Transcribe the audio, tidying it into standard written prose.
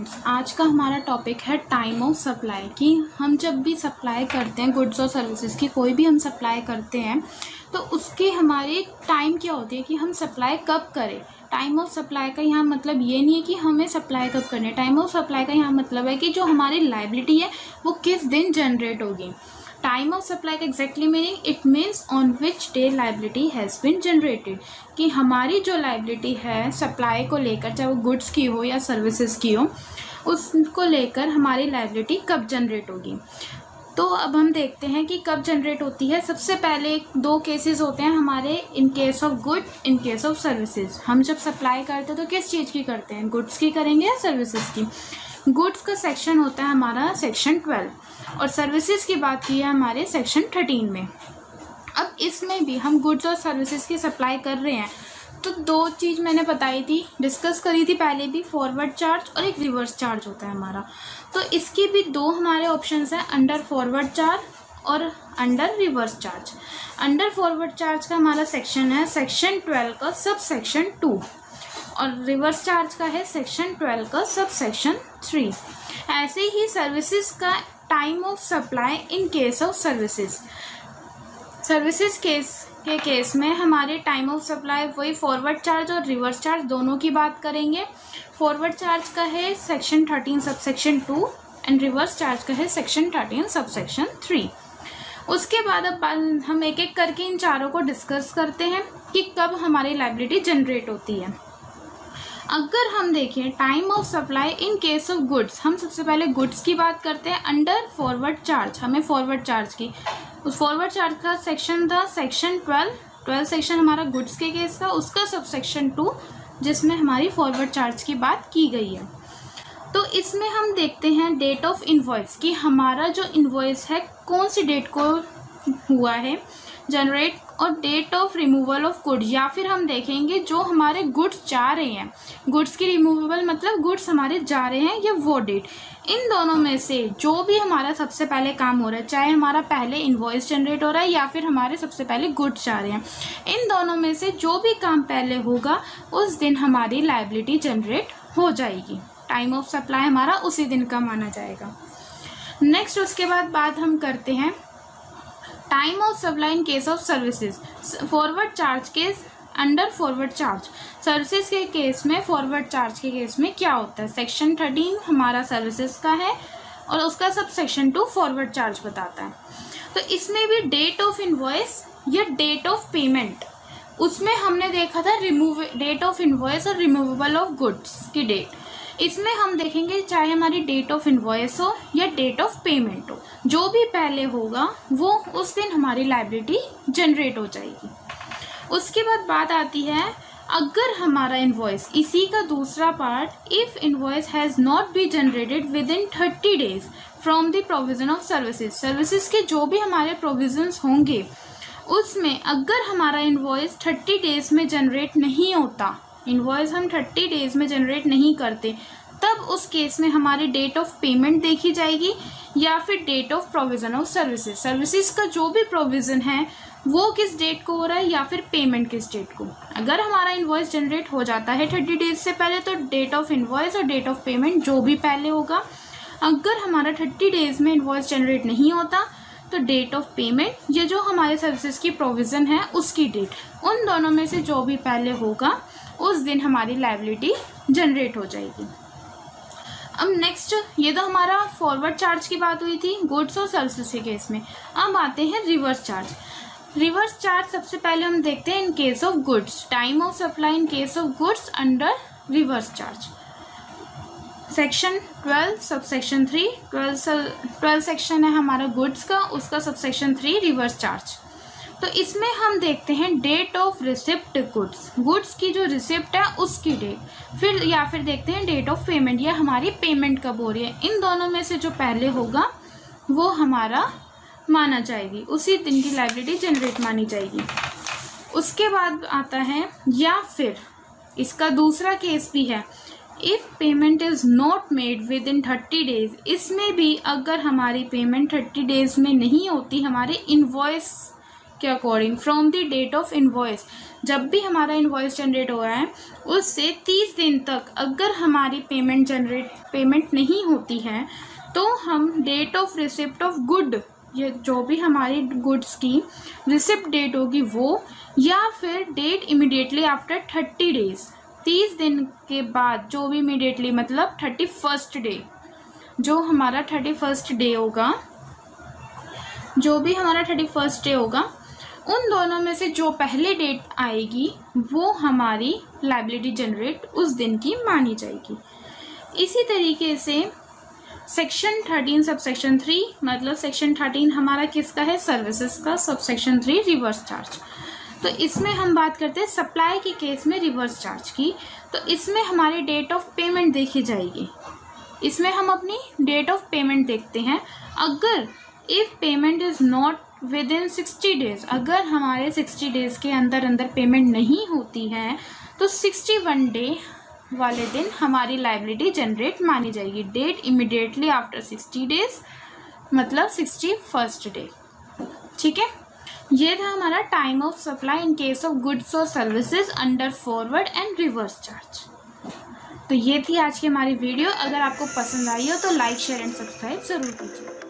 Students, आज का हमारा टॉपिक है टाइम ऑफ सप्लाई। कि हम जब भी सप्लाई करते हैं गुड्स और सर्विसेज की, कोई भी हम सप्लाई करते हैं तो उसकी हमारी टाइम क्या होती है कि हम सप्लाई कब करें। टाइम ऑफ सप्लाई का यहाँ मतलब ये नहीं है कि हमें सप्लाई कब करनी है। टाइम ऑफ सप्लाई का यहाँ मतलब है कि जो हमारी लायबिलिटी है वो किस दिन जनरेट होगी। टाइम ऑफ सप्लाई का exactly meaning, it means on which day liability has been generated. कि हमारी जो लायबिलिटी है सप्लाई को लेकर, चाहे वो गुड्स की हो या सर्विसेज की हो, उसको लेकर हमारी लायबिलिटी कब जनरेट होगी। तो अब हम देखते हैं कि कब जनरेट होती है। सबसे पहले दो केसेस होते हैं हमारे, इन case of good, in case of services. हम जब सप्लाई करते हैं तो किस चीज़ की करते हैं, गुड्स की करेंगे या सर्विसेज की। गुड्स का सेक्शन होता है हमारा सेक्शन 12 और सर्विसेज की बात की है हमारे सेक्शन 13 में। अब इसमें भी हम गुड्स और सर्विसेज की सप्लाई कर रहे हैं तो दो चीज़ मैंने बताई थी, डिस्कस करी थी पहले भी, फॉरवर्ड चार्ज और एक रिवर्स चार्ज होता है हमारा। तो इसकी भी दो हमारे ऑप्शंस हैं, अंडर फॉरवर्ड चार्ज और under reverse charge. Under forward charge का हमारा सेक्शन है सेक्शन 12 का सब सेक्शन 2 और रिवर्स चार्ज का है सेक्शन 12 का सब सेक्शन 3। ऐसे ही सर्विसेज का time of supply in case of services. Services के केस में हमारे टाइम ऑफ सप्लाई वही फॉरवर्ड चार्ज और रिवर्स चार्ज दोनों की बात करेंगे। फॉरवर्ड चार्ज का है section 13 sub section 2 and reverse charge का है सेक्शन 13 सब सेक्शन 3। उसके बाद अब हम एक एक करके इन चारों को डिस्कस करते हैं कि कब हमारी लायबिलिटी जनरेट होती है। अगर हम देखें time of supply in case of goods, हम सबसे पहले गुड्स की बात करते हैं अंडर फॉरवर्ड चार्ज। हमें फॉरवर्ड चार्ज की, उस फॉरवर्ड चार्ज का सेक्शन था सेक्शन 12 सेक्शन हमारा गुड्स के केस था, उसका सब सेक्शन 2 जिसमें हमारी फॉरवर्ड चार्ज की बात की गई है। तो इसमें हम देखते हैं डेट ऑफ इनवॉइस कि हमारा जो इनवॉइस है कौन सी डेट को हुआ है जनरेट, और date of removal of goods, या फिर हम देखेंगे जो हमारे गुड्स जा रहे हैं, गुड्स की रिमूवेबल मतलब गुड्स हमारे जा रहे हैं या वो डेट। इन दोनों में से जो भी हमारा सबसे पहले काम हो रहा है, चाहे हमारा पहले इनवॉइस जनरेट हो रहा है या फिर हमारे सबसे पहले गुड्स जा रहे हैं, इन दोनों में से जो भी काम पहले होगा उस दिन हमारी लायबिलिटी जनरेट हो जाएगी। टाइम ऑफ सप्लाई हमारा उसी दिन का माना जाएगा। नेक्स्ट उसके बाद बात हम करते हैं time of supply in case of services. Forward charge case under forward charge, services के केस में, फॉरवर्ड चार्ज के केस में क्या होता है, सेक्शन 13 हमारा सर्विसेज का है और उसका सब सेक्शन 2 फॉरवर्ड चार्ज बताता है। तो इसमें भी डेट ऑफ इनवॉइस या डेट ऑफ पेमेंट, उसमें हमने देखा था डेट ऑफ इनवॉइस और रिमूवेबल ऑफ गुड्स की डेट। इसमें हम देखेंगे चाहे हमारी डेट ऑफ इनवॉइस हो या डेट ऑफ पेमेंट हो, जो भी पहले होगा वो उस दिन हमारी लायबिलिटी जनरेट हो जाएगी। उसके बाद बात आती है अगर हमारा इनवॉइस, इसी का दूसरा part, if invoice has not be generated with in 30 days from the provision of services. Services के जो भी हमारे प्रोविजंस होंगे उसमें अगर हमारा इनवॉइस 30 डेज में जनरेट नहीं होता, इनवॉइस हम 30 डेज में जनरेट नहीं करते, तब उस केस में हमारी डेट ऑफ पेमेंट देखी जाएगी या फिर date of provision of services. Services का जो भी प्रोविज़न है वो किस डेट को हो रहा है या फिर पेमेंट किस डेट को। अगर हमारा इनवॉइस जनरेट हो जाता है 30 डेज से पहले तो डेट ऑफ इनवॉइस और डेट ऑफ पेमेंट जो भी पहले होगा। अगर हमारा 30 डेज में इनवॉइस जनरेट नहीं होता तो डेट ऑफ पेमेंट या जो हमारे सर्विसेज की प्रोविज़न है उसकी डेट, उन दोनों में से जो भी पहले होगा उस दिन हमारी लायबिलिटी जनरेट हो जाएगी। अब नेक्स्ट, ये तो हमारा फॉरवर्ड चार्ज की बात हुई थी गुड्स और सर्विसेज के केस में। अब आते हैं रिवर्स चार्ज। रिवर्स चार्ज सबसे पहले हम देखते हैं इन case of goods, time of supply in case of goods under reverse charge. Section 12 sub section 3, 12 section है हमारा गुड्स का, उसका सब सेक्शन 3 रिवर्स चार्ज। तो इसमें हम देखते हैं date of receipt goods, goods की जो रिसिप्ट है उसकी डेट, फिर या फिर देखते हैं डेट ऑफ पेमेंट या हमारी पेमेंट कब हो रही है। इन दोनों में से जो पहले होगा वो हमारा माना जाएगी, उसी दिन की लायबिलिटी जनरेट मानी जाएगी। उसके बाद आता है या फिर इसका दूसरा केस भी है, if payment is not made with in 30 days. इसमें भी अगर हमारी पेमेंट 30 डेज में नहीं होती हमारे इनवॉइस के according from the date of invoice, जब भी हमारा इनवॉइस जनरेट हो रहा है उससे 30 दिन तक अगर हमारी पेमेंट नहीं होती है तो हम date of receipt of good, ये जो भी हमारी गुड्स की रिसिप्ट डेट होगी वो, या फिर डेट इमिडिएटली आफ्टर 30 डेज, 30 दिन के बाद, जो भी इमिडिएटली मतलब 31st डे, जो हमारा 31st डे होगा, जो भी हमारा 31st डे होगा, उन दोनों में से जो पहले डेट आएगी वो हमारी लायबिलिटी जनरेट उस दिन की मानी जाएगी। इसी तरीके से सेक्शन 13 सबसेक्शन 3, मतलब सेक्शन 13 हमारा किसका है, सर्विसेज का, सबसेक्शन 3 रिवर्स चार्ज। तो इसमें हम बात करते हैं सप्लाई के केस में रिवर्स चार्ज की। तो इसमें हमारी डेट ऑफ पेमेंट देखी जाएगी। इसमें हम अपनी डेट ऑफ पेमेंट देखते हैं। अगर if payment is not with in 60 days, अगर हमारे 60 डेज़ के अंदर अंदर पेमेंट नहीं होती है तो 61 डे वाले दिन हमारी लायबिलिटी जनरेट मानी जाएगी। डेट इमिडिएटली आफ्टर 60 डेज मतलब 61st डे। ठीक है, ये था हमारा time of supply in case of goods और services under forward and reverse charge. तो ये थी आज की हमारी वीडियो। अगर आपको पसंद आई हो तो लाइक शेयर एंड सब्सक्राइब ज़रूर कीजिए।